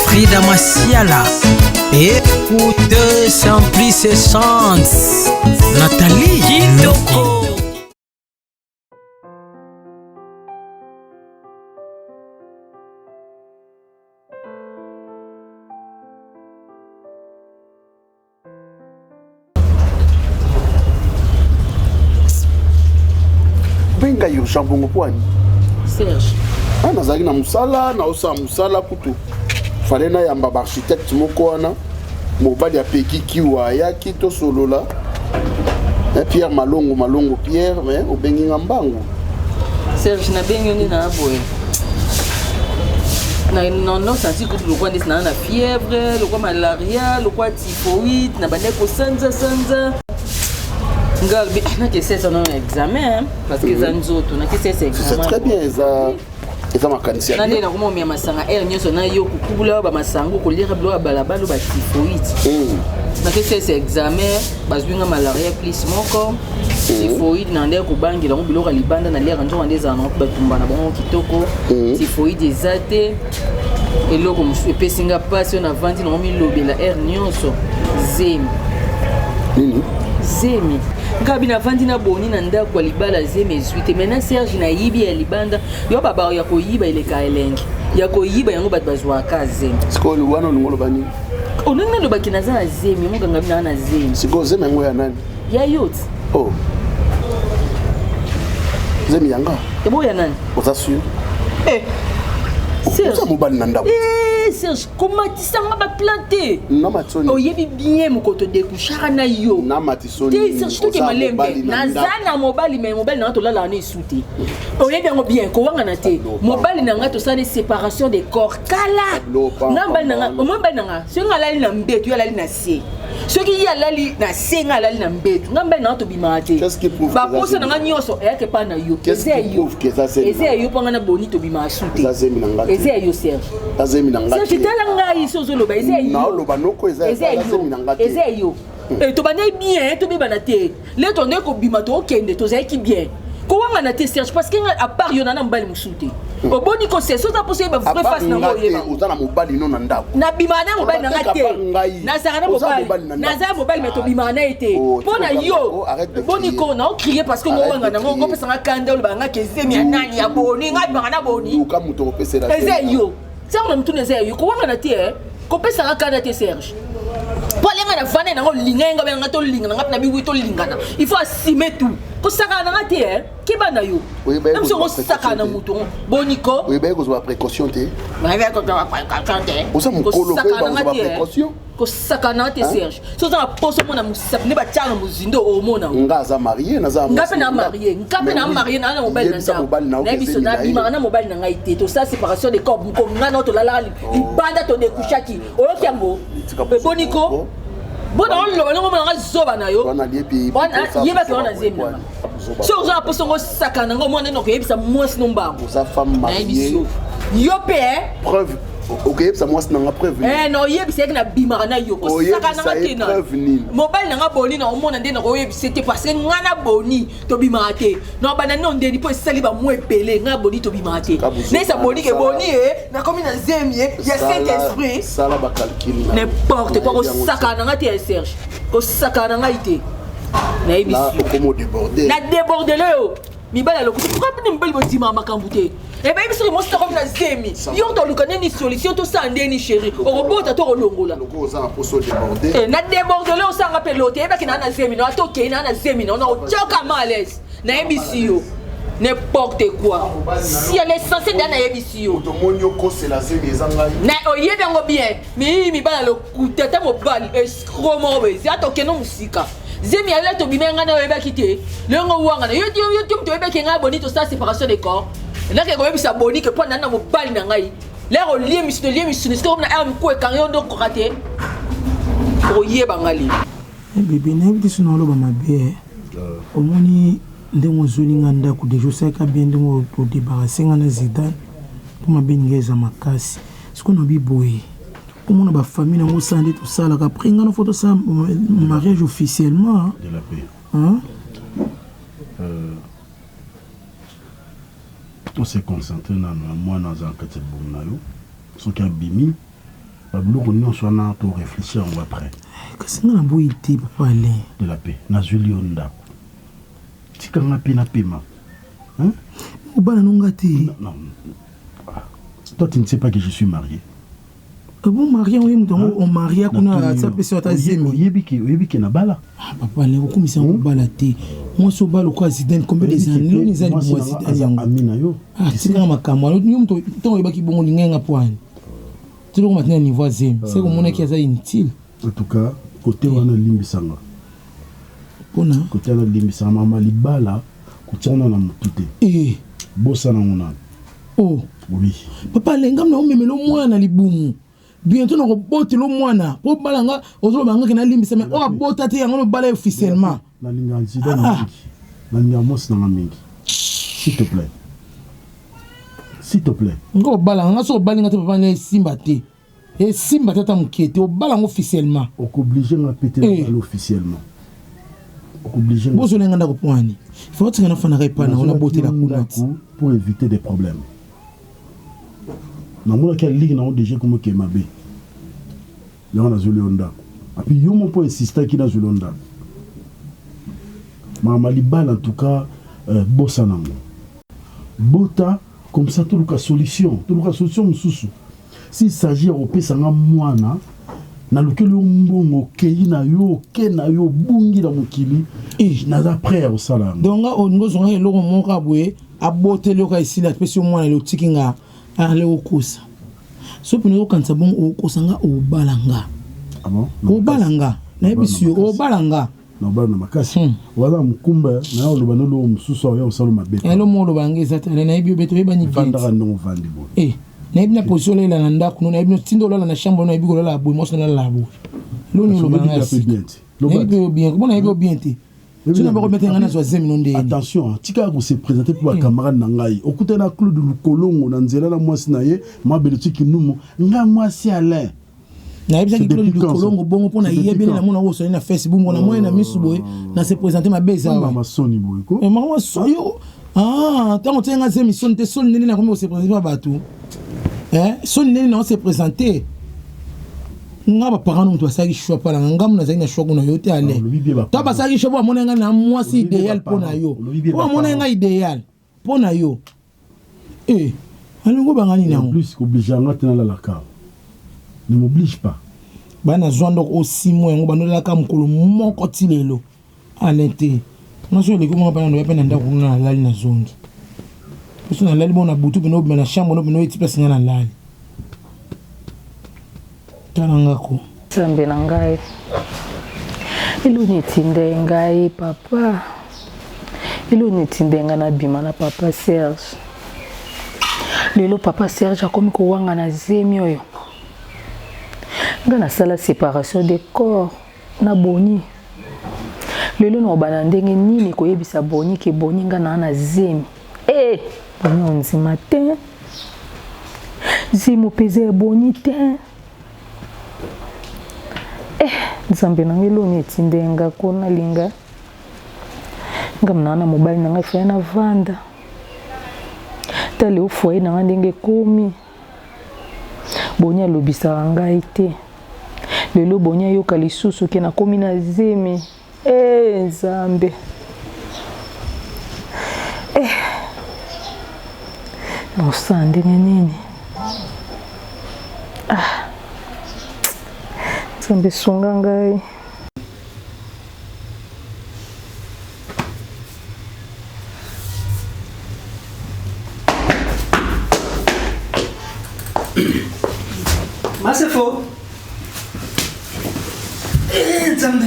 Frida Masiala. Écoute Simplice Essence. Nathalie Kitoko. Benga yo chambongo poani. Serge. Ah nazali na musala na osa musala kutu. Fallait na yamba architecte moko wana. Mobali ya pekiki wa yaki to solola. Pierre Malongo Pierre mais obengi ngambango. Serge na bengi ni na boye. Non senti que le roi na fièvre, le roi malaria, le roi typhoïde, na bande ko sanza. Ngalbi na que c'est un examen parce que zanzoto na que c'est examen. C'est très bien ça makanisi. Na ndena kuma mi masanga nyoso na yo kukubula ba masango ko lire blo balabalo ba typhoïde. Na que c'est examen bazwinga malaria plus moko. Typhoïde na ndeko bangi la ngobilo ka libanda na lire nzo ndeza na ba tumbana bon kitoko. Typhoïde ezate eloko mupesinga passe na vandi na ngomi lobela nyoso zemi. Nini? Zemi. Ngabi na vandi na boni na ndako ya libala zemi ezwite. Maintenant Serge na yibi ya libanda. Yo baba ya koyiba ile ka elengi. Ya koyiba yango bat bazwa ka zemi. Siko luwana ngolo bani. Onanga lo bakina za zemi munga ngabi na zemi. Siko zemi ngo ya nani? Ya youth. Oh. Zemi yanga. Ebo ya nani? Otasu. Serge mobali na ndako. Serge, comment tu sens ma planté? Na matsoni. Oh yebi bien mo koto découchara na yo. Na matisoni. Ti Serge to ke malembe. Na zana mobali mais mobali na to lala na souté. Oh yebi ngo bien ko wanga na te. Mobali na ngato sa séparation des corps kala. Ngamba na mobali na nga. So ngala na mbetu ya lali na se. Ce qui y a lali na se ngala na mbetu. Ngamba na to bimate. Qu'est-ce qui prouve? Ba posa na nyoso e ke pa na yo. Qu'est-ce qui prouve que ça c'est? Eze yo panga na boni to bima souté. Ça c'est minanga. Eze yo Serge. Ça c'est minanga. Serge tala ngai sozo loba eze yo. Na loba noko eza. Ça c'est minanga. Eze yo. Et to bana bien, to beba na te. Le to ndeko bima to okende to zaki bien. Ko wanga na te Serge parce que à part yo na mbali musouté. Au boni ko c'est ça possible ba vrai face na ngo yeba. Ozana mobali no na ndako. Na bima na mobali na ngate. Na sara na mobali. Na za mobali mais to bima na été. Bona yo. Boni ko na crier parce que ngo wanga na ngo pesa nga kanda lo ba nga kezemi ya nani ya boni nga bima na boni. Yo ka muto ko pesa la. Eze yo. Ça on mtu neze yo ko wanga na te ko pesa nga kanda te Serge. Polenga na vane na ngo linga nga to linga na ngapna biwi to lingana. Il faut assumer tout. Ko saka na ngate kibana yo. Même si on saka na mutu boniko. Oui ben ko zo précaution te. Mais avec ko précaution te. Ko sa mukolo pe ba précaution. Ko saka na te Serge. So za poso mona musap ne ba tanga muzindo o mona. Nga za marié na za. Ngape na marié na mobile na. Na biso na bima na mobile na ngai te. To sa séparation des corps ko ngana to lala libanda to dekushaki. O kiambo. Boniko. Bona on lo ngo nga zoba na yo. On a lié puis. Yeba to na zemi na. So za poso ngo saka na ngo mona no ko yebisa mwasi no mbango. Sa femme mariée. Yo pe preuve. Ok, ça moi c'est na preuve. Non, yebisa na bima na yo ko saka na tina. Mobile na nga boni na omona nde na ko yebisa te parce que ngana boni to bima te. No bana non nde ni po sali ba mo epele nga boni to bima te. Ne sa boni ke boni na komi na zemi ya Saint-Esprit. Sala ba calcul. N'importe quoi ko saka na nga te Serge. Ko saka na nga ite. Na yebisa. Na komo déborder. Na déborder le. Mi bala lo ko ni mbeli bo dima makambu te. Eh bien, si moi, je suis na zemi. Yo to lukane ni solution to sa ndeni chéri. O robota to longola. Loko za poso déborder. Na déborder le o sa rappel lote. E ba ki na zemi no atoke na zemi no. No choka malaise. Na ebisi yo. N'importe quoi. Si elle est censée dans na ebisi yo. To monyo ko c'est la zemi ezanga. Na oye bango bien. Mi bala lo kutata mo bal escromo be. Ya toke no musika. Zemi ala to bimenga na eba kite. Le ngo wanga na yo to eba ki nga bonito sa séparation des corps. Là que comme ça boni que pendant na mobali na ngai là on lie misto comme na am ko kan yo ndo ko raté o yeba ngali bébé na biso na lo ba mabe omoni ndengo zoli nganda ku dejo saka bien ndengo to débarrasser ngana Zidane pour ma bengeza makasi ce qu'on a biboye comment na ba famille na mo sande tout ça là après ngana photo ça mariage officiellement de la paix on s'est concentré dans moi dans un quartier de Bournayo, son qui a bimi on soit pour réfléchir on va après. Qu'est-ce qu'on a beau été papa aller de la paix na Julionda. Tu quand paix na paiement. Hein? Ou bala nongati. Non. Toi tu ne sais pas que je suis marié. Bon marié on marie kuna ça peut se atazemi. Yebiki na bala. Papa aller ko misa ko bala te. Moi so bala ko Zidane combien des années les années moi Zidane. Amina yo. C'est quand makamwa nyum to yebaki bongo lingenga poani. Tu dois maintenant niveau zem. C'est comme on a qui a inutile. En tout cas, côté wana limbisanga. Pona. Côté wana limbisanga mama libala kutana na mutute. Bossa na mona. Oh. Oui. Papa lenga na omemelo mwana libumu. Bientôt na bote lo mwana. Po balanga ozo banga ke na limbisa mais o bota te yango bala officiellement. Na linga Zidane mingi. Na linga mos na mingi. S'il te plaît. S'il te plaît. Ngo balanga so balinga te papa ne simba te. Et simba tata mukete o balango officiellement. On obligé à péter la balle officiellement. On obligé. Bozo lenga ndako poani. Faut que na fana repa na ona bote la kunati pour éviter des problèmes. Na mona quelle ligue na on déjà comme que mabe. Ya na Zulionda. Et puis yo mon point insister qui na Zulionda. Mama libala en tout cas bossa nango. Bota comme ça tout le solution mususu. S'il s'agit de pesanga mwana na lokelo mbongo kei na yo bungi na mokili na d'après au sala. Donc on ngo zonga eloko monka boye abote loka ici la pesi mwana le tikinga ale okosa. So pino kanza bon okosanga obalanga. Ah bon? Obalanga. Na ebisi obalanga. Na obalanga makasi. Wala mkumba na yo lobano lo mususu ya osalo mabe. Elo mo lobanga ezatale na ebi beto ebani vite. Vandara no vandi bo. Na ebi na position la na ndako na ebi no tindo la na chambre na ebi ko la boy mo so na la bo. Lo ni lobanga bien. Ebi bien. Comment ebi bien te? Tu n'as pas remettre ngana zo zemi no ndeni. Attention, tika ko se présenter pour camarade na ngai. Okuta na Claude Lukolongo na nzela na mwasi na ye, ma belotiki numo, nga mwasi Alain. Na ebisa ki Claude Lukolongo bongo pona yebele na mona wo so na Facebook na moyen na misu boy na se présenter ma beza. Mama Sony boy ko. Mama Soyo. Ah, tant que tu zemi son te son nene na comme se présenter ba batu. Son nene na se présenter. Nga ba parents nous doit ça qui choix pas la ngam na zaina choix na yote ale ta ba ça qui choix mona nga na moi si idéal pour na yo wa mona nga idéal pour na yo alingo bangani na en plus obligé nga tena la ka ne m'oblige pas bana zondo aussi moi ngo bano la ka mukolo moko tilelo alente na so le ko mo bana no pe na ndako na lali na zongi parce na lali bona butu bino na chambre no bino eti place na lali Tanangako. Zambe na ngai. Ilo nitinde ngai papa. Ilo nitinde nga na bima na papa Serge. Lelo papa Serge akomi ko wanga na zemi oyo. Nga na sala séparation des corps na boni. Lelo no bana ndenge nini ko yebisa boni ke boni nga na zemi. Boni onzima te. Zimo peze boni te. Nzambe na ngelo ni tindenga kona linga ngamna na mobile na ngai fa na vanda tale ufoi na ndenge komi bonya lobisa ngai te lelo bonya yoka lisusu ke na komi na zemi Nzambe no sande nini Nzambe songa ngai C'est faux.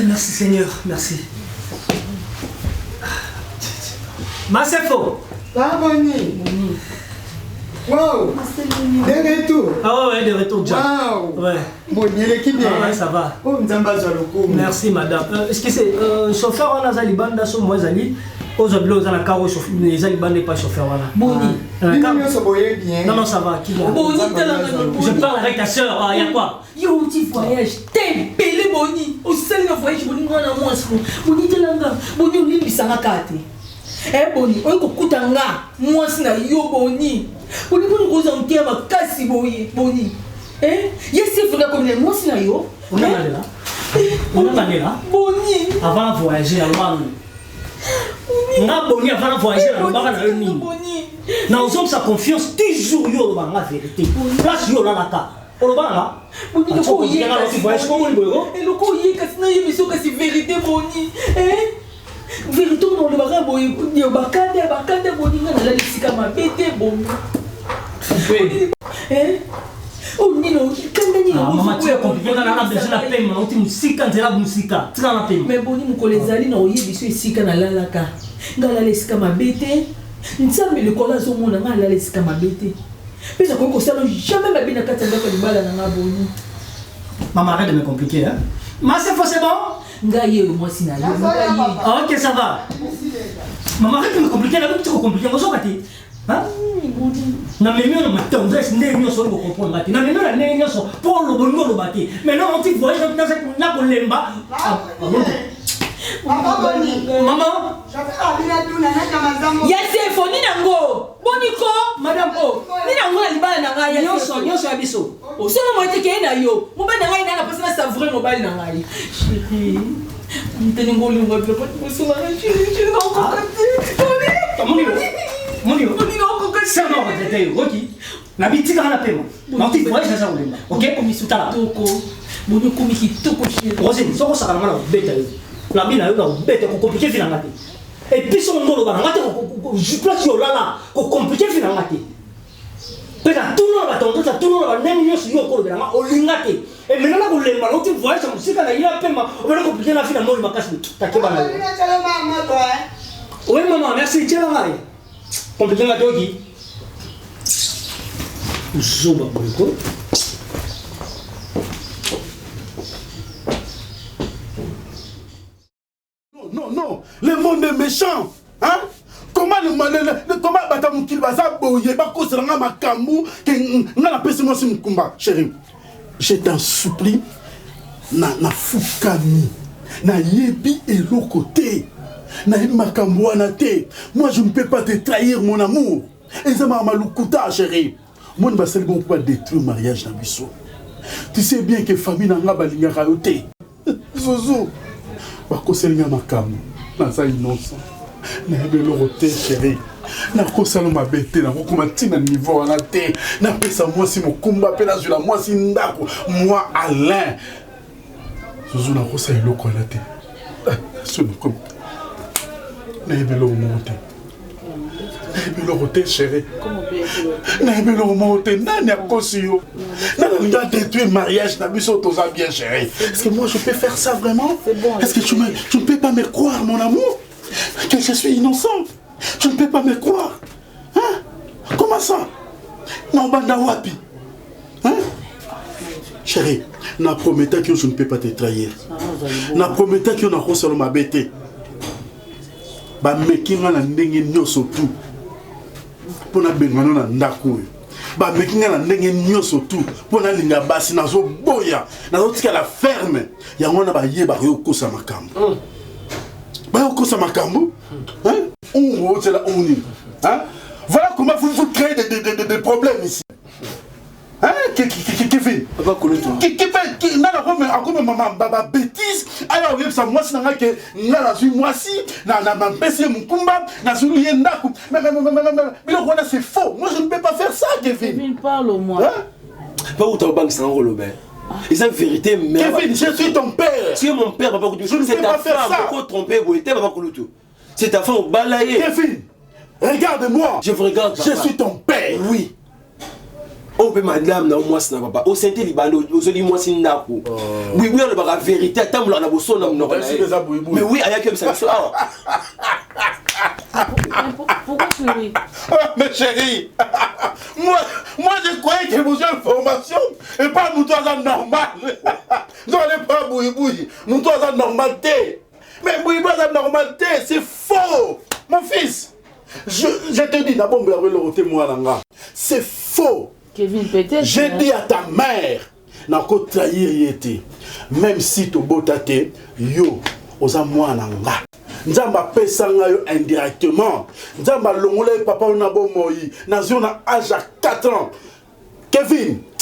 Merci Seigneur, merci. C'est faux. Ah, Boni. Wow. De retour. Ah ouais, de retour, Jack. Wow. Ouais. Boni, l'équipe bien. Ah ouais, ça va. Oh, Nzamba Zaloko. Merci madame. Est-ce que c'est chauffeur on a Zalibanda sur moi Zali? Aux oblos dans la carreau chauffeur, les Zalibanda n'est pas chauffeur voilà. Boni. Non non ça va. Boni, je parle avec ta soeur. Ah y a quoi? Yo petit voyage, t'es belé Boni. Au seul voyage Boni ngana mwasko. Boni telanga. Boni on lit bisanga kate. Boni, on kokutanga mwasi na yo Boni. Boni ko ko zantia makasi Boni. Yesi funda comme les mois na yo. On a là. On a là. Boni. Avant de voyager à l'Oman. On a boni avant de voyager à l'Oman. Nous avons sa confiance toujours yo la vérité. Place yo la ka. On va là. Boni ko yé. Et le ko yé kasi na yebiso kasi vérité boni. Vérité on le baka boy yo bakande boni na la lisika mabete boni. Oh Nino, maman tu as compliqué dans la déjà la paix, mais on dit musika, c'est la musika, tu la paix. Mais boni mukolezali na oyebi biso esika na lalaka. Ngala lesika mabete. Nsambe le kola zo mona ngala lesika mabete. Pesa ko sala jamais mabina katanga ko libala na ngaboni. Maman arrête de me compliquer hein. Mais c'est faux c'est bon. Ngaye moi sina yo. OK ça va. Maman arrête de me compliquer là, tu compliquer moi kati. Hein? Na mimi on m'a tendé c'est nyo so ko comprendre bati. Na mimi na nyo so pour le bongo le bati. Mais non on dit voyage dans cette na ko lemba. Maman, Yase foni nango. Boniko, madame o. Ni nango na libala na ngai. Nyonso ya biso. O so mo teke na yo. Mo ba na ngai na pesa na savourer mobile na ngai. Chérie. Nteni ngoli ngoli pe ko so na chérie na ko kati. Moni c'est non retraité OK. Na bitika na pema. Na ti voyage ça olemba. OK comme isutala. Toko. Boni komi kitoko chérie. Rosine, soko saka na beta yo. La bina yo na beta ko compliquer finanga te. Et puis son ngolo bana ngate ko je place yo là ko compliquer finanga te. Peka tout le monde attend tout le monde na nyo yo ko bana olinga te. Et maintenant ko lemba no ti voyage ça musika na ila pema. O bana compliquer na fina no makasi. Takeba na yo. Oui maman, merci tiens là. Compliquer na toki. Usoba ko. Non, le monde est méchant. Hein? Comment comment batamukil baza boye ba ko selanga makambu ke ngala pesi mo si mkumba chérie. Je t'en supplie na fukami na yebi eloko te. Na yebi makambu wana te. Moi je ne peux pas te trahir mon amour. Et ça m'a malukuta chérie. Mon ba sel bon pas détruire mariage na biso. Tu sais bien que famille na nga balingaka yo te. Zozo. Bakoselinga makambu naza innocent nayebi eloko te chérie nakosala mabe te nakokoma ntina niveau wana te napesa mwasi mokumba mpe nazwela mwasi ndako moi Alain zozo nakosala eloko wana te sonikomi nayebi eloko moko te nayebi eloko te chérie nayebi eloko moko te nani akosi yo nanalinga détruire mariage na biso toza bien chérie. Est-ce que moi je peux faire ça vraiment? Est-ce que tu ne peux pas me croire mon amour que je suis innocent? Tu ne peux pas me croire hein? Comment ça? Non banda wapi hein? Chérie, na prometa que je ne peux pas te trahir. Na prometa que na kosala mabete. Ba mekinga na ndenge nyoso tout. Pona bengano na ndako. Ba mekinga na ndenge nyoso tout. Pona linga basi nazo boya. Nazo tika la ferme. Ya ngona ba yeba yo kosa makambo. Ba yo kosa makambo? Hein? On rote là on est. Hein? Voilà comment vous créez des problèmes ici. Hein? Kevin. Papa Koloto. Qui n'a pas comme maman baba bêtise. Alors il ça moi c'est n'a que n'a suis moi si n'a m'empêcher mon combat n'a sur rien d'aku. Mais c'est faux. Moi je ne peux pas faire ça Kevin. Kevin parle au moins. Pas où ta banque sans Robert. Et c'est vérité mais Kevin, je suis ton père. Tu es mon père papa Koloto. Je ne peux pas faire ça. Pourquoi tromper papa Koloto? C'est ta femme au balayé. Kevin, regarde-moi. Je vous regarde papa. Je suis ton père. Oui. On peut madame na moi ça papa au saint libano aux oli moi sin ndako oui oui on la vérité attends la bosso na non mais oui aya que ça Pourquoi tu ris? Mais chérie, moi je croyais que vous avez une formation et pas nous tous normal. Nous allons pas bouille, nous tous en normalité. Mais bouille en normalité, c'est faux. Mon fils, je te dis d'abord le témoin là. C'est faux. Kevin peut-être. J'ai dit à ta mère, n'a qu'à trahir yété. Même si tu botate, yo, osa moi nanga. Nzamba pesanga yo indirectement. Nzamba longole papa on a bon moi. Nazo na âge à 4 ans. Kevin,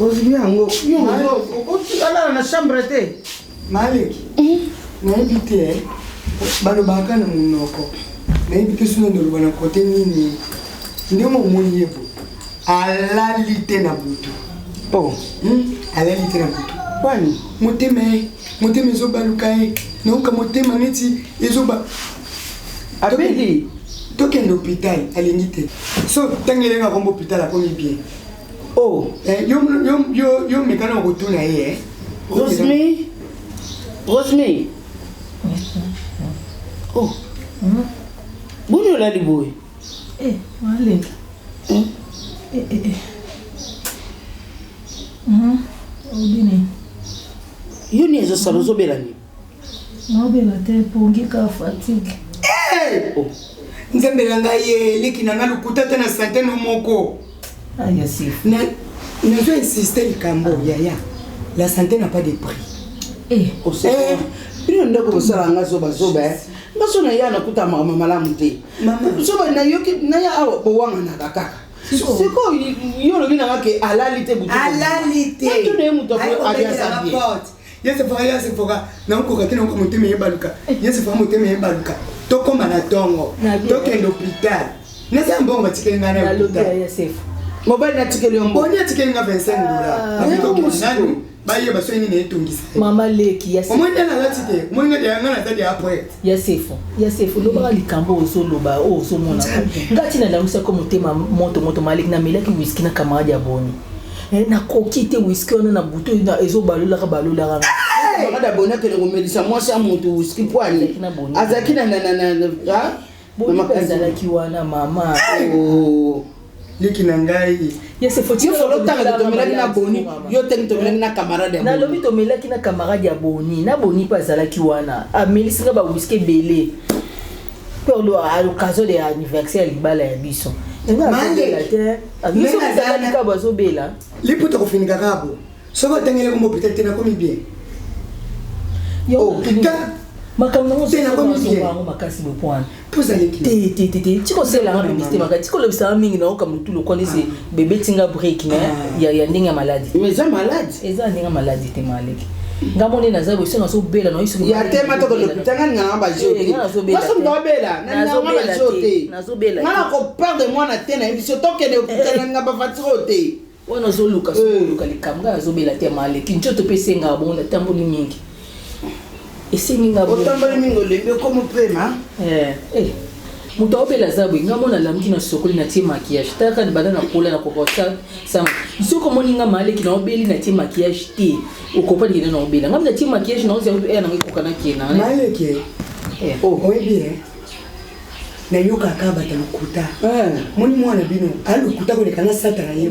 ozwi yango alala na chambre te maleki nayebi te balobaka na monoko nayebi te sino ndoloba na kote nini ndenge omoni ye bo alali te na butu alali te na butu wani motema ezobaluka ye nauka motema neti ezoba abeli tokende hôpital alingi te so ntango elenga kombo hôpital akomi bien yo mekana okotuna ye Rosmi boni olali boye maleki obine yo ni ezosala ozobela nini naobela te pongika fatigue nzambe na ngai ye leki na nga lokuta te na sante no moko ayasifu nazo insiste likambo yaya la santé n'a pas de prix bino ndeko kosala nga zobazoba nga so na ya nakuta makambo malamu te zoba nayoki naya awa bowanganaka kaka siko yo lobi nanga ke alali te butu alali te tone ye moto aliasa bien yesefoka nakokoka te nakoka motema yebaluka yesefoka motema yebaluka tokoma na ntongo tokende hôpital nasa mbongo batikeli nga na hôpital mobali natikeli yo mbongo boni atikeli nga $25 baye basoyi nini etongisa mama leki ya omwenda na lati te omwenda de nga na tadi après ya sefo lobaka likambo ozoloba o ozomona ngati na langisa ko motema moto maleki na melaki whisky na camarade ya boni na koki te whisky wana na buto na ezobalolaka balolaka camarade ya boni akende komelisa mwasi ya moto whisky poani azalaki azalaki wana mama leki na ngai yo folo tanga tomelaki na boni yo tengi tomelaki na camarade ya boni nalobi tomelaki na camarade ya boni na boni mpe azalaki wana amelisinga bawhiski ebele mpe occasion de anniversaire ya libala ya biso azobela te biso mozalika bazobela liputa kofinika kabo soki otangeleko mopitali te nakomi bien makambo nango makasi bopwana te tikoselanga publicité makasi tikolobisanga mingi naoka motu lokwandisi bebe tinga break ya ndenge ya maladi mais eza maladi eza ndenge ya maladi te maleki ngambo nde naza boye so nazobela na oyo ya te matoko lopita ngani nganga bazio te baso mtobela nanga bazio te ngana koperde mwana te na yebiso tokende opita nga bafatiro te wana ozoluka soluka likambo nga nazobela te maleki nzoto mpe esengaa bongo natamboli mingi esengi nga otamboli mingi olembi okomo pema moto aobela za boye nga mona lamki na sokoli natie maquillage taka banda na kola na kokota sama soki omoni nga maleki naobeli natie maquillage te okopa likende na obela nga natie maquillage naozia nanga ekoka nakena maleki oyebi nayokaka bato lokuta moni mwana bino alokuta koleka na sata na ye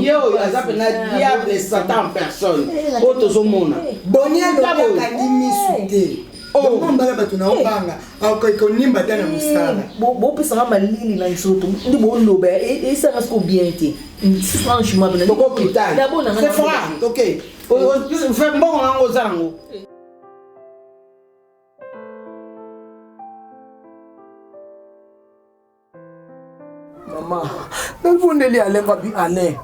yo aza pena diable satan en personne oyo tozomona boni alobaka limisu te mbala bato na obanga akokonimba te na mosala bopesanga malili na nzoto ndi boloba esanga siko bien te franchement c'est franc ok mbongo nango oza nango mama nalifundeli alenga bi ale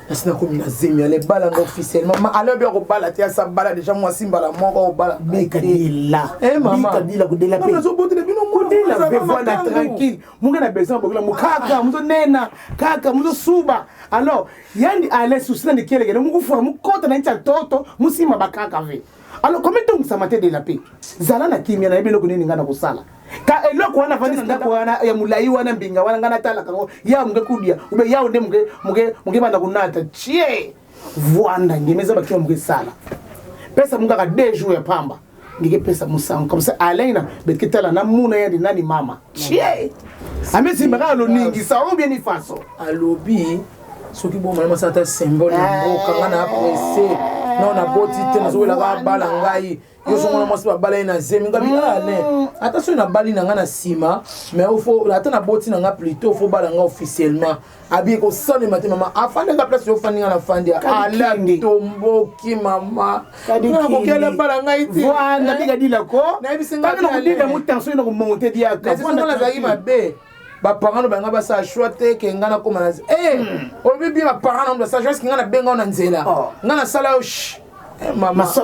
nasina komi na zemi ale bala nga officiellement mama ale bi akobala te asa bala déjà mwasi mbala moko obala bekadila mama bekadila kudela pe nazobotela bino kudela pe voilà tranquille munga na besoin bokela mukaka muzo nena kaka muzo suba alors yani ale susina ni kelekele mukufura mukota na ncha toto musima bakaka ve alors comment donc ça maté de la paix zala na kimia na ebelo kunini ngana kusala ka eloko wana fani ndako wana ya mulai wana mbinga wana ngana tala kango ya munge kudia ube ya unde munge banda kunata chie vuanda ngemeza bakiwa munge sala pesa munga ka 2 jours ya pamba ngike pesa musango comme ça alaina betkitala na muna ya nani mama chie amesi mbaka lo ningi sa ou bien ni faso alobi soki bo mama sata symbole mboka ngana apprécier non na boti te nazowela ka bala ngai yo so mona mwasi babala na zemi ngabi ale attention na bali na nga na sima mais il faut ata na boti na nga plutôt faut bala nga officiellement abi ko sone matin mama afande nga place yo fandi nga na fandi ala tomboki mama na ko kela bala nga iti voilà biga dila ko na bisenga na dila mutanso na ko monter dia ka na zaki mabe baparent banga basa choix te ke nga na koma na olobi bien baparent na basa choix ke nga na benga na nzela nga na sala yo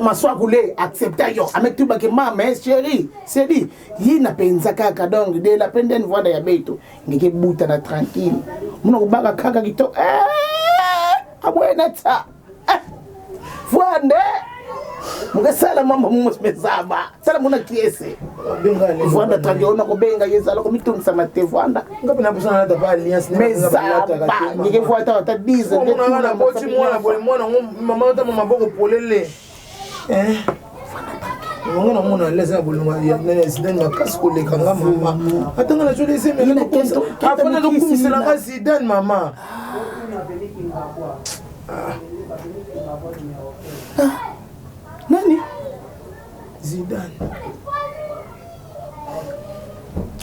maswa kule accepta yo avec tout bake mama chérie c'est dit yina penza kaka donc de la peine d'une voix ya beto ngeke buta na tranquille muna kubaka kaka kito abwena ta fuande mugasala mama mumusmezaba sala muna kiese fuanda tranquille ona kubenga yezala komitungisa mate fuanda ngapi na busana na ba alliance mezaba ngeke fuata ta 10 ngeke na boti mwana mama ota mama boko polele ngona mona leza bolunga ya nene Zidane makasi koleka nga mama atanga na jole se mena ko afana do kumisela nga Zidane mama nani Zidane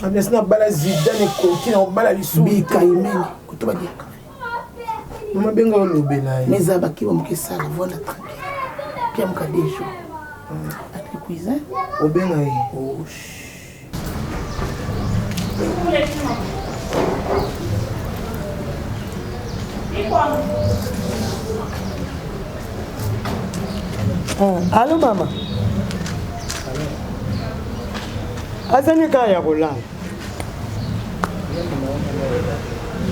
amesna bala Zidane koki na bala lisubi kaimene kutoba diaka mama benga olobela ye mezaba kiwa mkisala vola tranquille pia mkadesho cuisine au bien aí Allô mama azani kaya kulala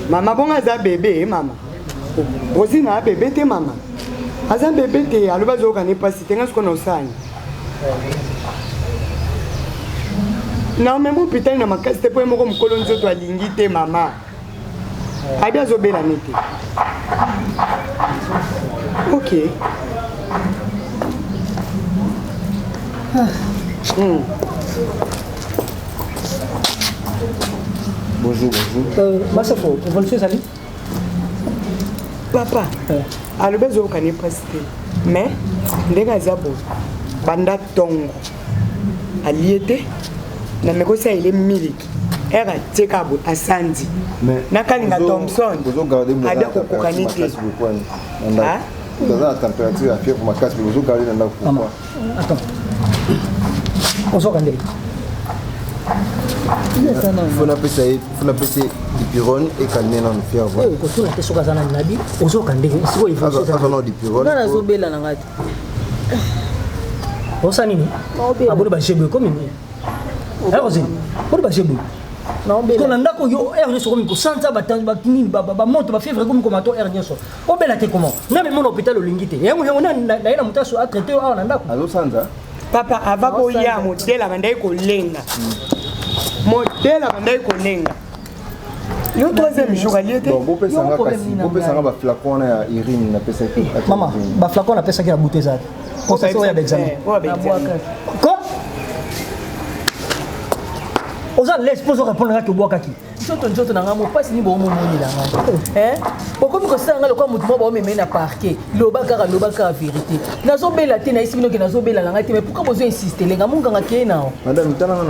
mama bonga za bébé mama osina bébé te mama aza bébé te aloba zoka ni pasi tenga siko no sani na memo hôpital na makasi te po moko mukolo nzoto alingi te mama abi azobela ni te ok Bonjour. Masafo, vous voulez faire ça? Papa, aloba zoka ni pasi te mais ndenge azabo banda tongo aliete na mekosa ile miliki era tekabo asandi nakalinga Thompson ada kokokani te dans la température à fièvre ma casse vous garder dans la pourquoi attends on sort quand faut n'appeler ça du pyrone et calmer dans le fièvre ko tuna te soka sana nabi ozo kandenge siko il faut ça ça du pyrone na zobela na ngati osa nini abone ba chebe comme ni alors c'est pour ba chebe na obela ko ndako yo er so comme ko santa ba kini ba monte ba fièvre comme komato er nyoso obela te comment na même mon hôpital olingite yango na ina mutaso a traiter au na ndako allo santa papa avako ya modela bandai ko lenga modela bandai ko lenga yo troisième jour aliete bon beau pesanga kasi beau pesanga ba flacon na urine na pesa ki maman ba flacon na pesa ki na bouteille ça pour ça ya d'examen quoi oza l'expose répondre que bois kaki nzoto nanga mopasi ni bomo moni langa bokomi kosanga lokwa mutu mo bomeme na parquet loba kaka vérité nazobela te na isi bino ke nazobela langa te mais pourquoi bozo insister lenga munganga ke nao madame talanga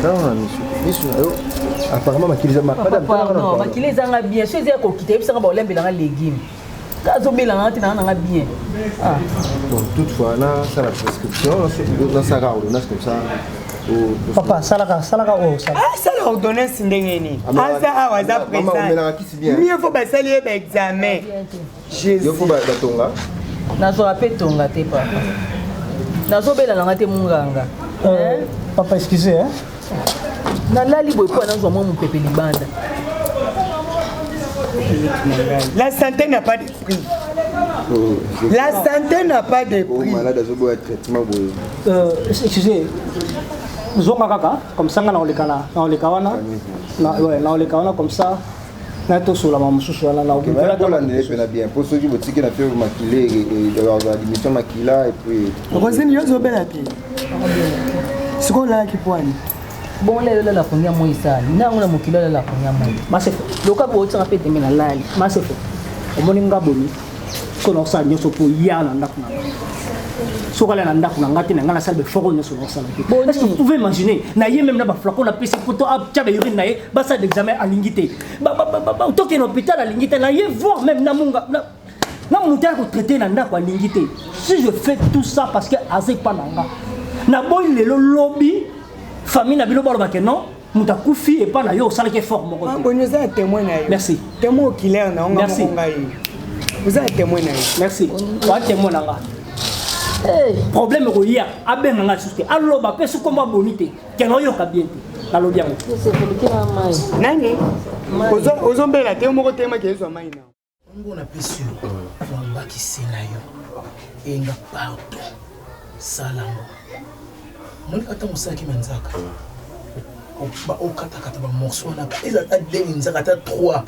non monsieur apparemment makiliza non makiliza nga bien chose ya kokita ebisanga ba olembela nga légume azobela nga te nanga bien bon toutefois na ça la prescription dans sa ordonnance comme ça papa salaka o ça sala ordonnance ndenge ni asa awaza présent mieux faut basali ba examen jésus faut ba tonga nazo apé tonga te papa nazobela nanga te munganga papa excusez nalali boye po nazwa mwa mopepe libanda la santé n'a pas de prix la santé n'a pas de prix malade azoboya traitement boye excusez zonga kaka comme ça na oleka wana comme ça na to sola ma mususu wana na okela to la ndele bien pour ceux qui vont tirer la fièvre maquillée et la diminution maquilla et puis rosine yo zo bela pi siko la ki poani bon la konya mo isali na ngona mokilo la konya mo masefo loka bo tsanga pete mena lali masefo omoni ngaboni kono sa nyoso po yana ndakuna sokala na ndako na ngati na ngana salle de foko nyoso na sala bon est-ce que vous pouvez imaginer na yé même na ba flacon na pese photo a tchaba urine na yé ba salle d'examen à lingité ba to ke hôpital à lingité na yé voir même na munga na muta ko traiter na ndako à lingité si je fais tout ça parce que azé pas nanga na boy le lobby famille na bilo balo ba ke non muta kufi et pas na yo ça qui est fort mon côté. Bon nous a témoin na yo. Merci. Témoin oculaire na nga Merci. Vous avez témoin na yo. Merci. Wa témoin na nga. Problème ko hier abenga nga suste. Allo ba pesu ko ma bonité. Keno yo ka bien. La lo bien. C'est pour qui la mai. Nani? Ozombela te moko tema ke zo mai na. On a pésu. On va qui c'est là yo. Et nga pardon. Salam. Mon kata musaki manzaka. O kata kata ba morceau na ka. Eza ta deux nzaka ta trois.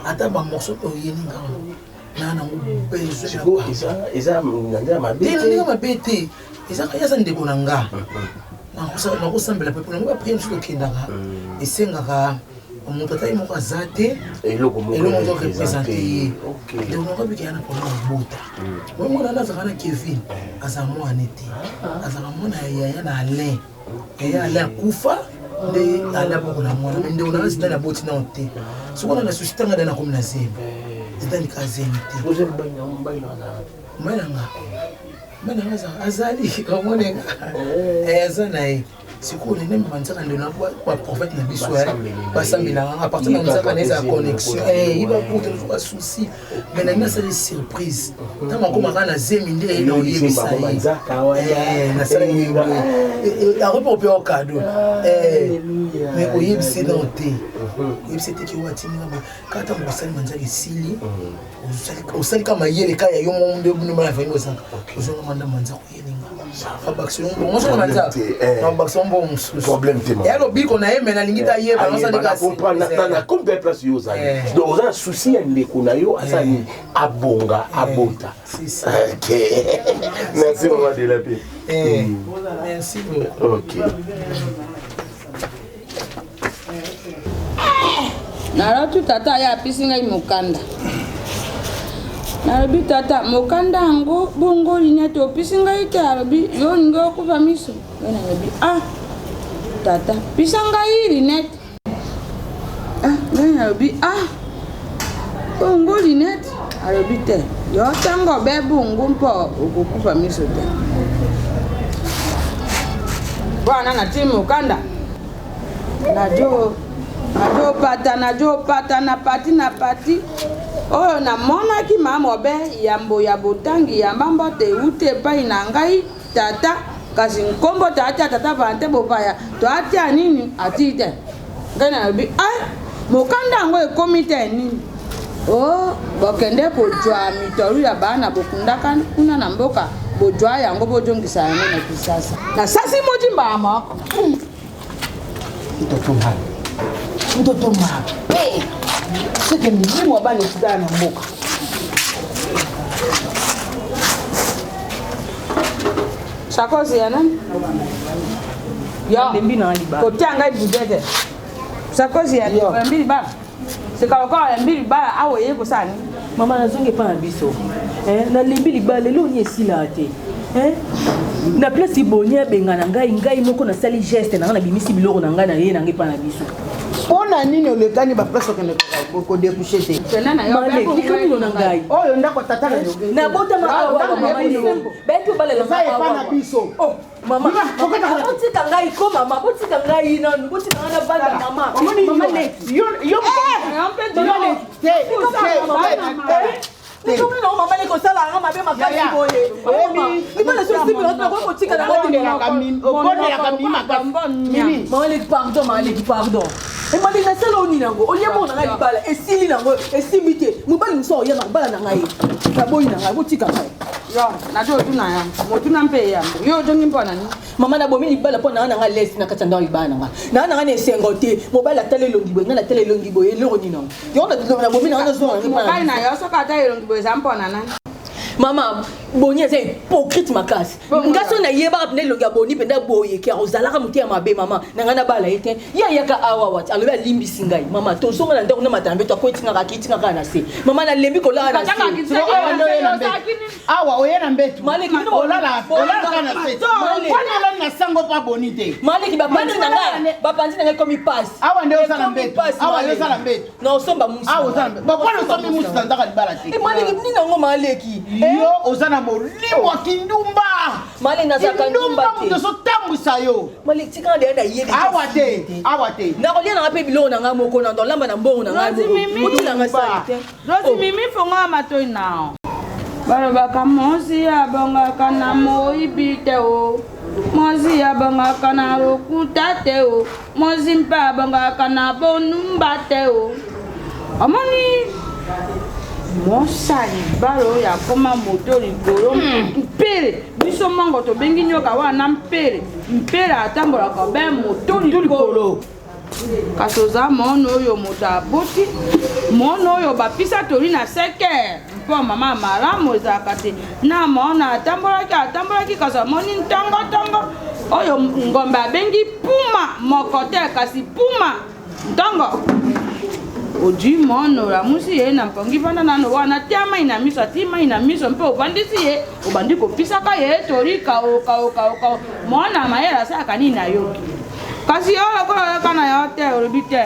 Ata ba morceau o yeni nga. Nana mo besoin. Eza nganda mabete. Eza mabete. Eza kaya sa ndeko na nga. Na ko sambela pepe na mo prier sur kendaka. Esengaka omuntu atayi moko azate eloko moko représenter. OK. Donc on va bien na pour bota. Moi mona na zaka na Kevin azamo anete. Azaka mona ya na Alain. Ya Alain kufa nde ala boko na mwana nde ona zita na boti na ote. Sokona na susitanga na komna zembe. Zita ni kazemi te. Vous êtes bien on baille là. Mana azali kamone azana sikuni ne manzaka ndo na kwa prophète na biso basambela à partir de manzaka neza connexion iba pour te faire souci mais na ça des surprise tama koma kana zemi nde no yebisa na sala ngi a repopé au cadeau mais ko yebisi dans te yebisi te ki wati ni ngabo kata mo sali manzaka isili osali kama yele kaya yo mo nde bunu mala fango sa ozonga manda manzaka yelinga abaction bon moi je manzaka abaction bon problème te et alors biko na yeme na lingita yeba na sali ka comprendre na combien de place yo zali donc on a souci ya ndeko na yo asani abonga abota OK merci maman de la paix merci beaucoup OK Naratu tata ya pisinga mukanda. Narabi tata mukanda ango bongo lineto pisinga ite arabi yo ngo kuva miso. Narabi tata pisanga linet. Narabi bongo linet arabi te. Yo tango be bongo mpo okukuva miso te. Bwana na timu mukanda. Najo pata na pati oyo na mona ki mama be yambo ya botangi ya mbamba te ute pai na ngai tata kasi nkombo tata vante bopaya to atia nini atite ngana bi mokanda ngo ekomite nini bokende kojwa mitoru ya bana bokundaka kuna na mboka bojwa yango bojongisa na kisasa na sasi moji mbama mtoto mama sike mimi wa bani kudana na mboka sakosi ya nani ya Lembi na liba kotanga ibudete sakosi ya mbili ba sikaloka mbili ba awo yeko sani mama nazonge pa na biso na lembi liba lelo ni esila te na place bonia benga na ngai moko na sali geste na bimisi biloko na ngai na ye na ngai pa na biso pona nini olekani ba place ko découcher te tena na yo ba na ngai oyo ndako tata na yoge na bota mama ni beto balela na biso mama botika ngai ko mama botika ngai na botika na banda mama leki yo Niko na mama ni ko sala nga mabe makasi boye. Niko na sosi bilo na ko tika na ngati na kamini. Obone ya kamini makasi. Mama leki pardon. E mali na sala oni nango. Olie mo na ngai bala esili nango esimite. Mubali mso ya na bala na ngai. Na boyi na ngai botika ngai. Yo na jo tuna ya. Mo tuna mpe ya. Yo jongi mpona ni. Mama na bomi libala pona na nga lesi na katanda libana nga. Na nga ne sengote. Mobala tele longi boye na tele longi boye lero ni nango. Yo na bomi na nga zo na na yo so ka tele longi zampona nani mama boni eza hypocrite makasi ngaso na yeba apne longa boni penda boye ki ozalaka mutia mabe mama nanga na bala ete ya yaka awa wat alobe alimbisi ngai mama to songa na ndako na matambe to ko tinga kitinga kana se mama na lembi ko la na se awa oyena mbetu maleki olala kana se kwana la na sango pa boni te maleki bapanzi nanga komi pass awa ndio osala mbetu awa yo sala mbetu no somba musi awa osala mbetu ba kwana sombi musi ndaka libala te e maleki nini ngo maleki yo ozana molimo wa kindumba mali nazaka kindumba moto sotambwisa yo mali tika nde na yede awa te na kolia na pe biloko na nga moko na ndolamba na mbongo na nga moko na nga salite Rosi mimi fonga matoi nao balobaka mosi abongaka na moyibi te o mosi abongaka na lokuta te o mosi mpe abongaka na bonumba te o amoni mosali balo ya koma moto likolo mpele biso mongo tobengi nyoka wana mpele atambolaka be moto likolo kasi oza mono oyo moto aboti mono oyo bapisa toli na seke mpo mama malamu ezalaka te na mona atambolaki kasi amoni ntongotongo oyo ngombe abengi puma moko te kasi puma ntongo oji mono lamusi ye na mpongi vanda nano wana tia mai na miso ati mai na miso mpe obandisi ye obandi kopisaka ye toli kao mona mayela asaka nini na yoki kasi oyo kololeka na yo te olobi te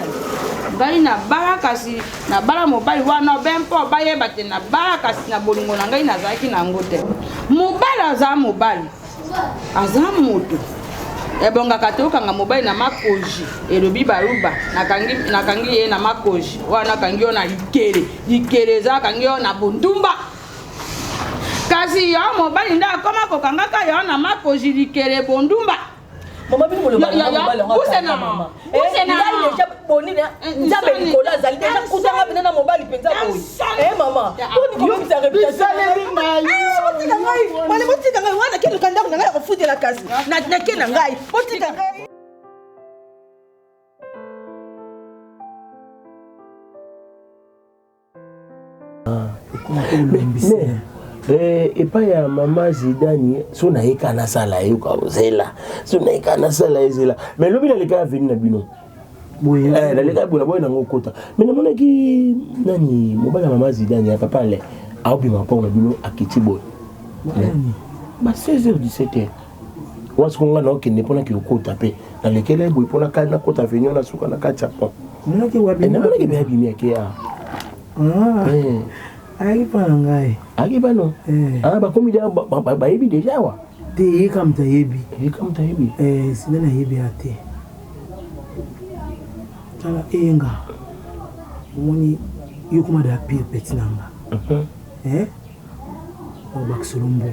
ngai na bala kasi na bala mobali wana obe mpo bayeba te na bala kasi na bolingo na ngai nazalaki nango te mobali aza mobali aza moto ebongaka te okanga mobali na makoji elobi baluba nakangi ye na makoji wana nakangi yo na likere eza akangi yo na bondumba kasi yo mobali nde akoma kokangaka yo na makoji likere bondumba mama bini mo le bala usena déjà boni na nzabe likola zali déjà kutanga bina na mobali penza boy mama boni ko bisa réputation motika ngai mane motika ngai wana ke lukanda na ngai ko futela kasi na ke na ngai motika ngai epai ya mama Zidane so na yeka na sala yo ka ozela so na yeka na sala ezela mais lobi na leka veni na bino boye na leka bola boye na ngokota mais na mona ki nani mobala mama Zidane ya papa le aobi mapona bino akiti boy ba 16h 17h wasi konga na okende pona ki okota pe na lekele boy pona kana kota venyo na suka na kacha pon mona ki wabi na mona ki be abi mi ke ya Ayi pangai. Ayi bano. Ba komi dia ba yebi deja wa. Te yekam ta yebi. Yekam ta yebi. Sina na yebi ate. Tala enga. Moni yokuma da pire petinanga. Ba baksolombo.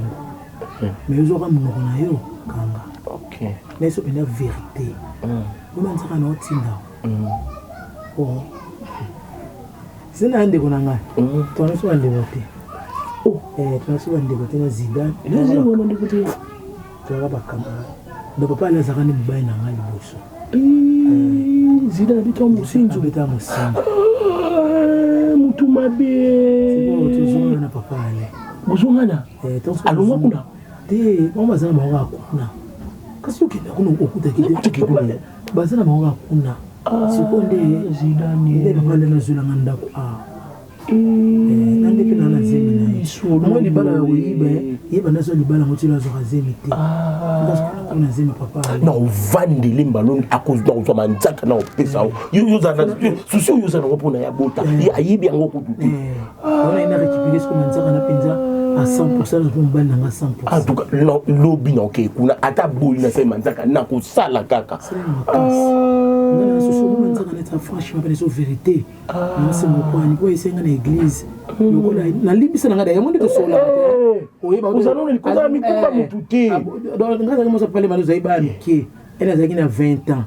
Mais yo ka munoko na yo kanga. OK. Mais so ena vérité. Ona ntsaka na otinda. Oh. Sina ande kona ngai. Twana so ande bote. Twana so ande bote na Zidane. Ndio mwana ande bote. Twana bakama. Ndo papa ala zakani mbaye na ngai boso. Zidane bito musinzo beta musinzo. Mutu mabe. Sibo tuzonga na papa ale. Buzongana. Alonga kuna. Te mama zana mawa kuna. Kasi ukenda kuna okuta kide. Bazana mawa kuna. Sikonde Zidane nde bapale na zula ngandako nande pe na zemi na iso mo libala ya uyibe yeba nazo libala motila zo kazemi te parce que na zemi papa na uvandele mbalongi akozwa uzwa manzaka na opesa yo za na susi yo za na opona ya bota ayibi yango kututi ona ina récupérer ce que manzaka na penza à 100% pour mbali nanga 100%. En tout cas, lobby na ok kuna ata boy na sema nzaka na ko sala kaka. Ngana so so nzaka na ta franchement pas les vérité. Na se mo kwa ni ko isenga na église. Yoko na libisa nanga da yamonde to sola. Oyeba uzalona likoza mikumba mututi. Donc ngana mo sa parler maluza iba miki. Ena zaki na 20 ans.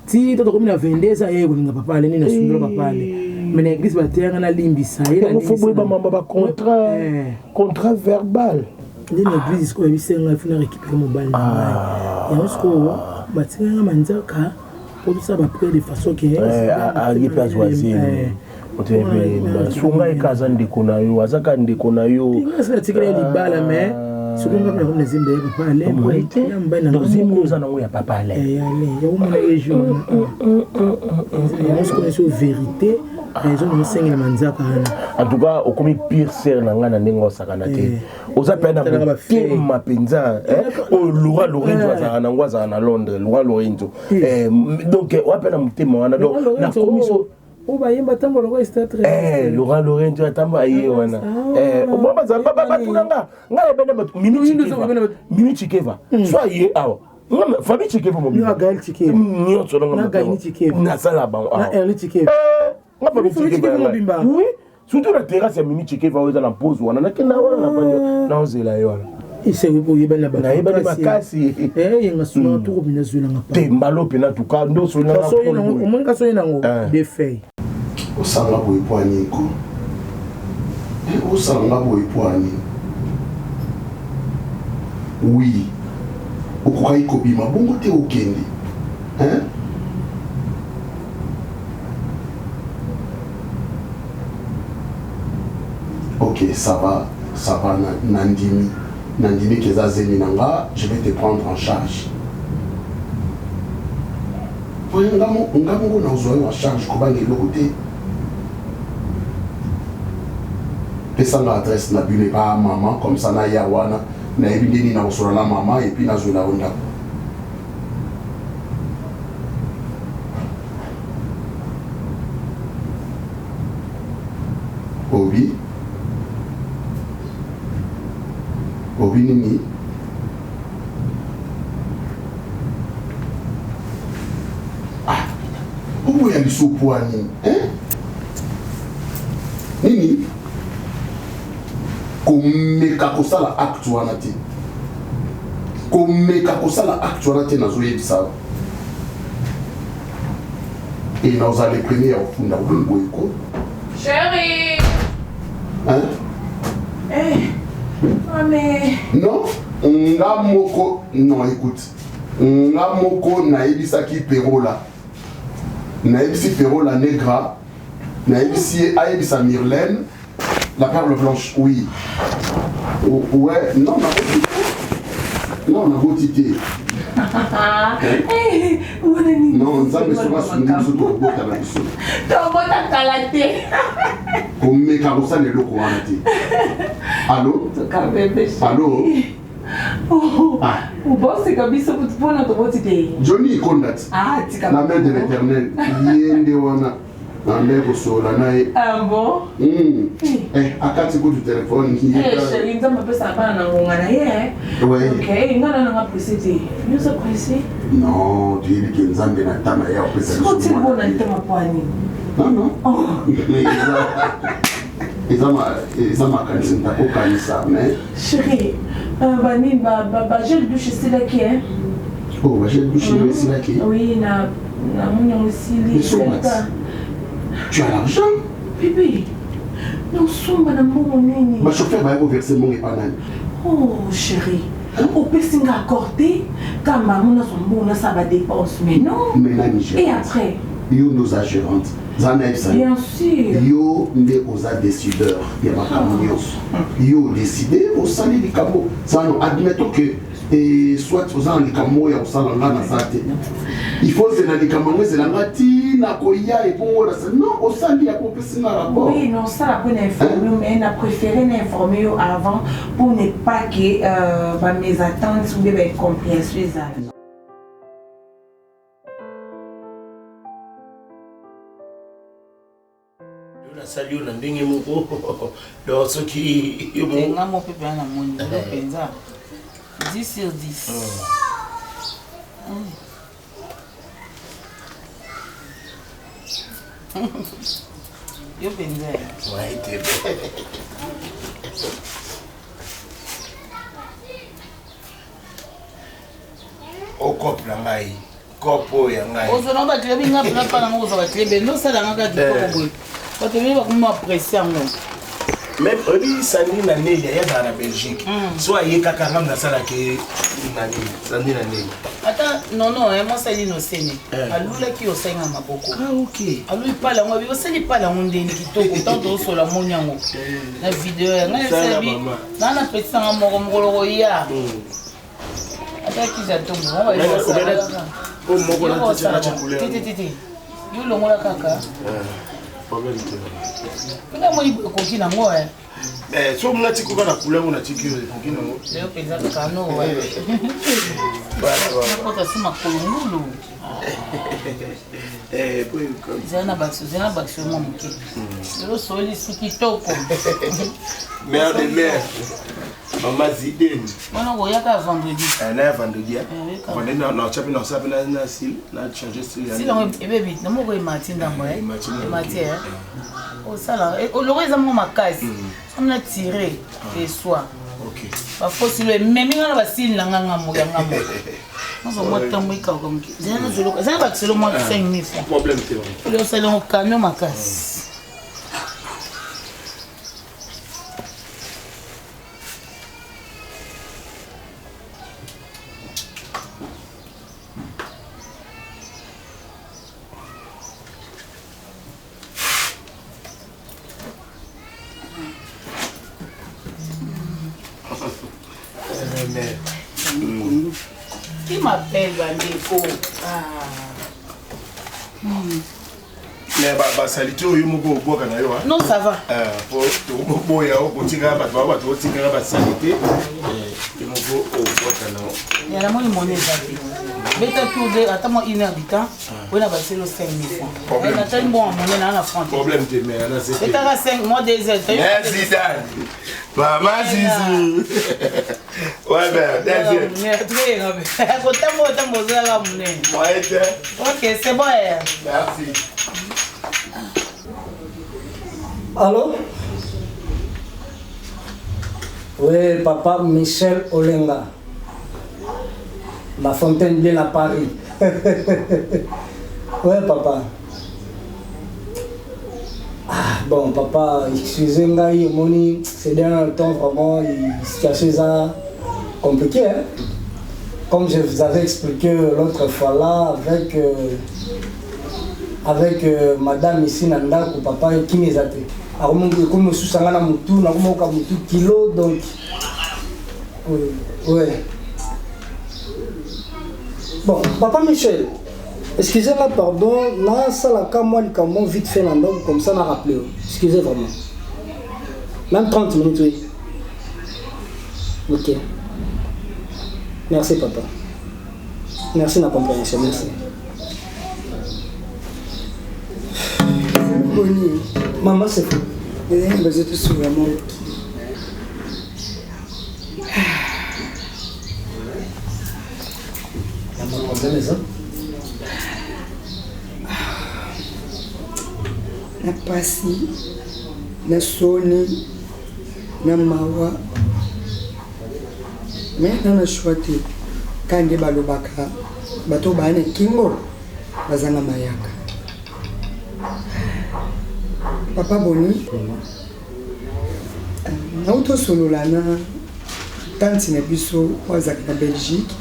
Ti to ko na 22 ans yego ninga papa le ni na sundura papa le. Mais l'église va tenir na limbisa il faut boire mamba ba contrat verbal l'église ko bisenga funa récupérer mon bal ya usko batinga manzaka pour ça va prendre de façon que ali place voisine otebe sunga ikaza ndikona yo azaka ndikona yo ngasa tikela libala mais sukunga na comme nezimbe ya papa le mbana na zimu za nango ya papa le ya umona yejo ya usko sur vérité raison de sengi na manzaka en tout cas okomi pire ser na ngana ndenge sakana te oza pena ma penza o Laura Lorenzo za na ngwaza na Londres Laura Lorenzo donc wa pena mutema wana donc na komiso Oh, bah, il y a un bâtiment, le roi, c'était très. Laurent Lorenzo, attends, aïe, wana. Bon, bah, ça va pas tout là. Mimi Chikeva. Soit yé, famille Chikeva, mon bien. Gaël Chikeva. Gaël Chikeva. Nasala, bon. Gaël Chikeva. Famille Chikeva. Oui. Surtout la terrasse, il y a Mimi Chikeva, où ils ont la pause. On a n'a qu'un hour, là, on là, il s'est repouillé ben la bakasi il y a souvent tout robinet sur la te malo pena tout cas ndo so na au moins ka so yango des feuilles au sanga boy poani ko au sanga boy poani oui au kokai ko bima bongo te okende hein ok ça va Nandimi Keza Zeninanga, je vais te prendre en charge. Voyez, on a en charge, comment il est côté. Pesa l'adresse na bune pas maman, comme ça na yawana, na ebindeni na osora la maman et puis na zola onda. Obi. Obi nini obo ya liso poani nini komeka kosala acte wana te nazoyebisa e naoza le premier ya kofunda oboyeko chéri mais... Non, non, écoute. Nga moko naebisaki Perola. Naebisi Perola Negra. Naebisi Aebisa Myrlène. La perle blanche, oui. Ouais, non, on a beauté. Non, ça me sera sur nous autres bottes à la mission. Ton botte à calaté. Comme mes carrossels et le courant. Allô? Allô? O boss c'est comme ça pour notre botte. Johnny Kondat. La mère de l'éternel. Yende wana. Nandeko sola nae. Ah bon? Akati ko du téléphone qui est. Chérie, nous avons ça pas na ngona ye. Ouais. OK, ngana na pressé. Nous sommes pressés. Non, tu dis que Nzambe na tama ya pressé. C'est quoi tu bon na tama poani? Non. Ils ont ma canne ta kanisa mais. Chérie, j'ai le douche c'est là qui est. Oh, j'ai le douche c'est là qui. Oui, na mon aussi tu as l'argent? Bébé, nous sommes dans mon nini. Ma chauffeur va vous verser mon épanane. Oh chérie, au pire accordé, quand maman a son bon, ça va dépenser. Mais non. Et après? Yo nos agérantes. Bien sûr. Yo ne osa décideur. Yo décidé au salut du camo. Ça nous admettons que soit aux gens les camo et au salon là na santé. Il faut que les camo c'est la mati na koya et pour non au salut à compétition rapport. Oui, non ça la bonne informer mais on a préféré l'informer avant pour ne pas que mes attentes soient bien comprises. Salut na ndenge moko do soki nga mo pepe na moni do penza 10 sur 10 yo penza ouais te o couple ngai kopo ya ngai ozo no ba klebi nga pena pa na mo zo ba klebi no sala nga ki ko boy quand tu veux comment apprécier en même odi sandi na neli ya na Belgique soit ye kaka ngam na sala ke nani sandi na neli ata non moi sali no sene alula ki osenga maboko OK alui pala ngo bi osali pala ngo ndeni kitoko tanto sola monyango na video nga sabi na petit nga moko ya ata ki za tombo o moko na tete chakula tete yo longola kaka kuna moi koki na ngo so mna tiko kana kula una tikio koki na ngo leo penza kaka no nakota si makolo ngulu zana bakso mwa moke lelo soli su kitoko mère de mère Maman Zidane. Wana koyaka vendredi. Na vendredi. Vendredi na chapi na sape na sil na changer sil. Si donc bébé na moko e matinda moi. Matin. O sala o loreza mo makasi. On a tiré et soir. OK. Ba fosi le memi ngana ba sil na nganga mo yanga mo. Nazo mota mo ika ko mki. Zana zolo. Zana ba selo mo 5000 francs. Problème te. Le salon camion makasi. Qui m'appelle Bandeko? Mais salite oyo moko oboka na yo. Non, ça va. Pour boya o kotika ba to tika ba salite. Moko oboka na yo. Ya la moni monnaie zati. Beta tout de attends une habitant, on a basé le 5000 francs. On a tellement bon monnaie na francs. Problème de mais là c'est. Beta 5 mois des ailes. Merci Dan. Maman Zizou. Ouais ben, deuxième. Ok, c'est bon. Merci. Allô? Oui, papa Michel Olenga. La Fontaine bien à Paris. Oui, papa. Ah, bon, papa, excusez-moi, ces derniers temps, vraiment, la situation est compliquée. Hein? Comme je vous avais expliqué l'autre fois là, avec madame ici, Nanda, ou papa, qui nous a été. Alors, comme je suis à la moutou, kilo, donc. Oui. Bon, papa Michel. Excusez-moi, pardon, non, ça là, quand moi, vite fait, comme ça, m'a rappelé. Excusez vraiment. Même 30 minutes, oui. Ok. Merci, papa. Merci de la compréhension, merci. Maman, c'est fou. Je te souviens, moi. Maman, c'est ça? Na pasi, na soni, na mawa. Mais na shwati, kande balobaka, bato bane kingo, bazanga mayaka. Papa Boni, na uto solola na tanti na biso wazaki na Belgique,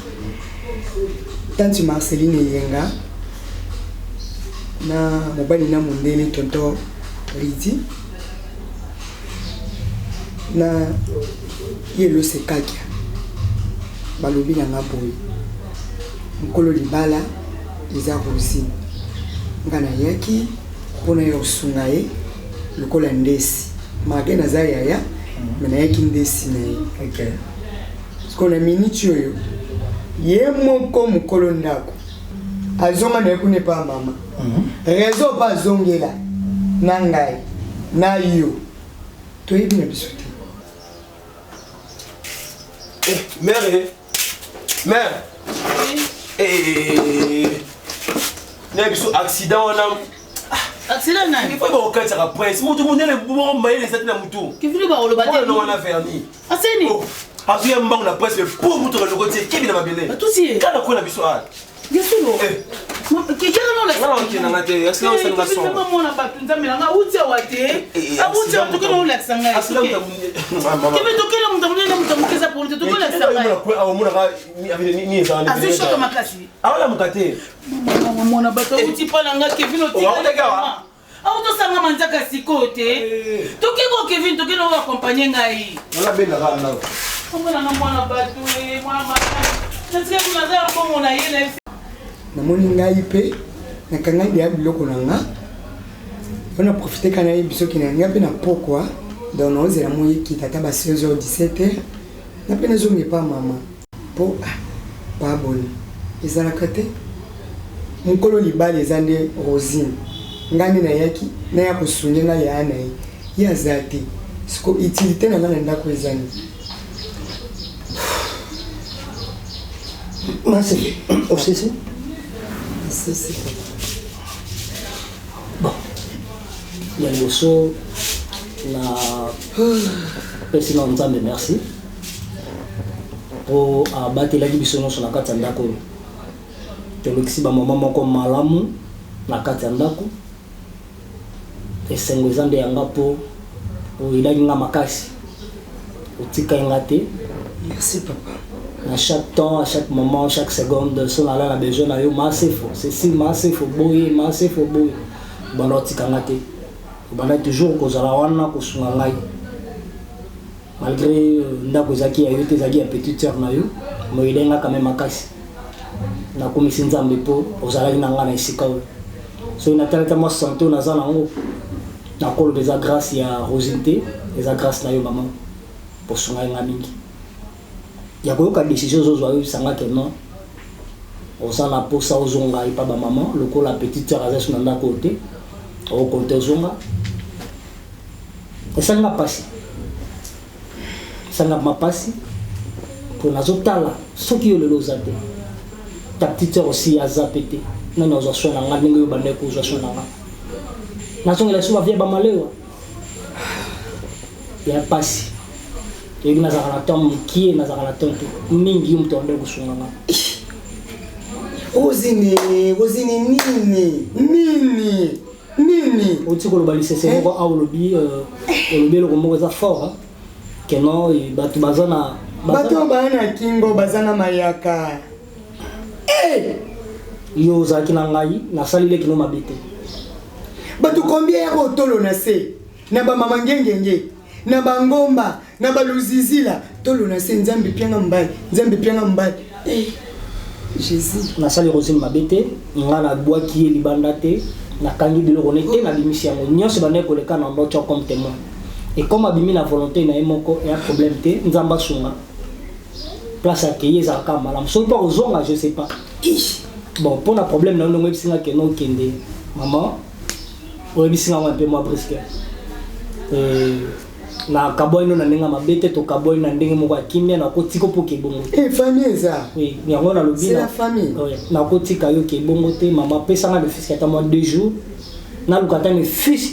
tanti Marceline Yenga, na mobali na mondele tonto Ridi na yelo sekakia balobi na ngaboy mkolo libala eza rusi ngana yaki pona yo sungaye lokola ndesi magena za yaya mena yaki ndesi na ye. Okay. Skona miniti oyo ye moko mkolo ndako azonga na ekune pa mama. Réseau pas zongela nangai na yo to yebi na biso te. Mère. Na biso accident wana. Accident nani? Il faut ba okatsa ka presse. Mutu munene bubo mbaye les satina mutu. Kifili ba oloba te. Non wana verni. Aseni. Azuya mbangu na presse pour mutu ka lokotie kebi na mabele. Tusi. Kana ko na biso a. Yesulo. Quelqu'un non la. Non, qui n'a pas été. Est-ce que c'est une façon? Maman na batu nzambe nga uti awate. Abuti to kana ula sanga. Asila Kebe to kana mtamune na mtamukeza pour to kana sanga. Kwa amuna ka ni ezana. Azisho kama kasi. Awala mukate. Maman na batu uti pala nga Kevin oti. Auto sanga manzaka sikote. Tokiko Kevin to kana wa accompagner ngai. Wala benda kana. Komona na mwana batu mwana. Nasikia kuna za kwa na yele. Namoni ngai pe nakanga dia biloko nanga on a profité kana biso kinanga pe na pokwa donc on zela moyi ki tata ba 16h 17h na pe nazo pas maman po pas bon ezalaka te mokolo libala eza nde Rosine ngani nayaki naya kosunya ngai ya na ye aza te siko utilité na ngai na ndako eza ni Merci. OCC. Bon. Il y a le saut. La président Nzambe, merci. Pour abattre la division sur la carte d'Andako. Que le maman comme malamu la carte d'Andako. Et 5 ans de Yangapo. Il a une makasi. Au tika ngate. Merci papa. À chaque temps, à chaque moment, chaque seconde, son ala a besoin de massif. C'est si massif, boy, massif, boy. Bon, l'autre kangate. On a toujours cause à la wana, cause à la malgré ndako zaki ya yote zaki ya petite sœur na yo, mais il a quand même makasi. Na komi sinzambe po, ozala ina ngana isika. So ina tellement moi santé na zana ngo. Na kolo des grâce ya Rosité, des grâce na yo maman. Pour songa ngamingi. Il y a beaucoup de décisions aujourd'hui sanga que non on s'en a pour ça aux onga et pas ba maman le coup la petite sœur à son côté au côté aux onga et ça n'a pas passé pour les autres là ceux qui ont le losate ta petite sœur aussi a zapété non nous sommes en train de bande pour nous sommes na songa la souvent vient ba malheur il y a passé et il y a un temps qui est dans un temps mingi mtonde kusungana Rosine nini otiko lo balise c'est ko awlobi le komo za fort que non batu bazana kingo bazana mayaka yo za kina ngai na salile kino mabete batu combien ya otolo na se na ba mama ngengenge na bangomba na baluzizila tolo na se nzambe pianga mbali Jésus na sali Rosine mabete ngana bois qui est libandate na kangi de l'honnêteté na dimisi yango nyonso bane ko leka na ndoto comme témoin et comme abimi la volonté na emoko et un problème té nzamba sunga place à accueillir za kamala so pas aux onga je sais pas bon pour un problème na ndongo bisinga ke no kende maman o bisinga un peu moi presque na kaboino na ndenge mabete to kaboino na ndenge moko kimia na kotiko po kebongo famille ça oui yango na lobi c'est la famille na kotika yo kebongo te mama pesa nga le fils kata moi 2 jours na lukata me fils